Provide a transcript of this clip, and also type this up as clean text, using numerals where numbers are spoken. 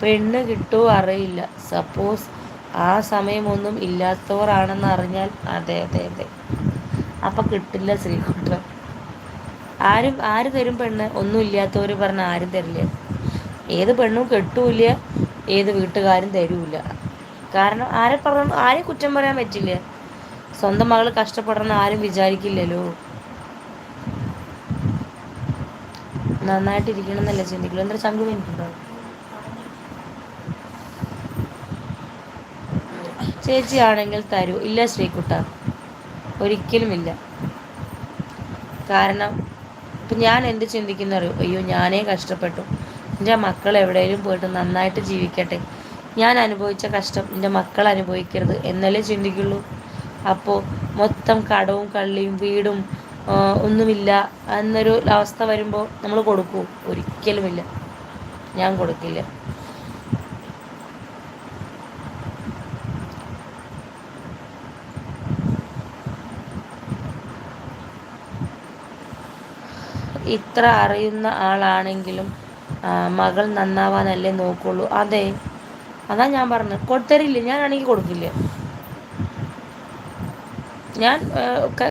പെണ്ണ് കിട്ടുമോ അറിയില്ല. സപ്പോസ് ആ സമയമൊന്നും ഇല്ലാത്തവരാണെന്ന് അറിഞ്ഞാൽ അതെ അതെ അതെ, അപ്പം കിട്ടില്ല ശ്രീകുട്ട. ആര് തരും പെണ്ണ്? ഒന്നും ഇല്ലാത്തവർ പറഞ്ഞാൽ ആരും തരില്ല. ഏത് പെണ്ണും കെട്ടൂല്ല, ഏത് വീട്ടുകാരും തരൂല്ല. കാരണം ആരെയും കുറ്റം പറയാൻ പറ്റില്ല. സ്വന്തം മകൾ കഷ്ടപ്പെടണമെന്ന് ആരും വിചാരിക്കില്ലല്ലോ. നന്നായിട്ടിരിക്കണം എന്നല്ലേ ചിന്തിക്കുള്ളൂ. എന്തൊരു ചങ്ക് വേണ്ടിയിട്ടുണ്ടോ ചേച്ചിയാണെങ്കിൽ തരൂ? ഇല്ല ശ്രീകുട്ട, ഒരിക്കലുമില്ല. കാരണം ഇപ്പം ഞാൻ എന്ത് ചിന്തിക്കുന്ന അറിയോ? അയ്യോ ഞാനേ കഷ്ടപ്പെട്ടു, എൻ്റെ മക്കൾ എവിടെയെങ്കിലും പോയിട്ട് നന്നായിട്ട് ജീവിക്കട്ടെ, ഞാൻ അനുഭവിച്ച കഷ്ടം എൻ്റെ മക്കൾ അനുഭവിക്കരുത് എന്നല്ലേ ചിന്തിക്കുള്ളൂ. അപ്പോൾ മൊത്തം കടവും കള്ളിയും വീടും ഒന്നുമില്ല എന്നൊരു അവസ്ഥ വരുമ്പോൾ നമ്മൾ കൊടുക്കൂ? ഒരിക്കലുമില്ല, ഞാൻ കൊടുക്കില്ല. ഇത്ര അറിയുന്ന ആളാണെങ്കിലും മകൾ നന്നാവാനല്ലേ നോക്കുള്ളൂ. അതെ, അതാ ഞാൻ പറഞ്ഞത്. കൊടുത്തരില്ല, ഞാനാണെങ്കിൽ കൊടുക്കില്ല. ഞാൻ